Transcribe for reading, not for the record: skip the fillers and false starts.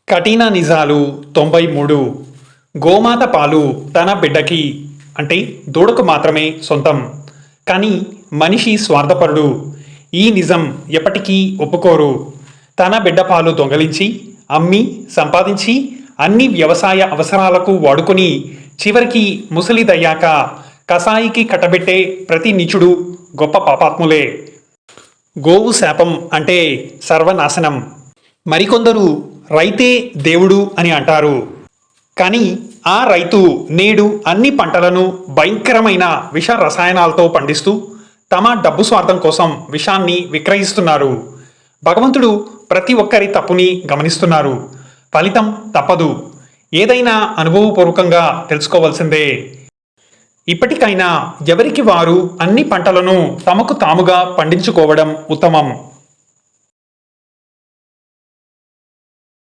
కఠిన నిజాలు 93. గోమాత పాలు తన బిడ్డకి అంటే దూడకు మాత్రమే సొంతం. కానీ మనిషి స్వార్థపరుడు. ఈ నిజం ఎప్పటికీ ఒప్పుకోరు. తన బిడ్డ పాలు దొంగలించి అమ్మి సంపాదించి అన్ని వ్యవసాయ అవసరాలకు వాడుకొని చివరికి ముసలిదయ్యాక కసాయికి కట్టబెట్టే ప్రతి నీచుడు గొప్ప పాపాత్ములే. గోవు శాపం అంటే సర్వనాశనం. మరికొందరు రైతే దేవుడు అని అంటారు. కానీ ఆ రైతు నేడు అన్ని పంటలను భయంకరమైన విష రసాయనాలతో పండిస్తూ తమ డబ్బు స్వార్థం కోసం విషాన్ని విక్రయిస్తున్నారు. భగవంతుడు ప్రతి ఒక్కరి తప్పుని గమనిస్తున్నారు. ఫలితం తప్పదు. ఏదైనా అనుభవపూర్వకంగా తెలుసుకోవాల్సిందే. ఇప్పటికైనా ఎవరికి వారు అన్ని పంటలను తమకు తాముగా పండించుకోవడం ఉత్తమం.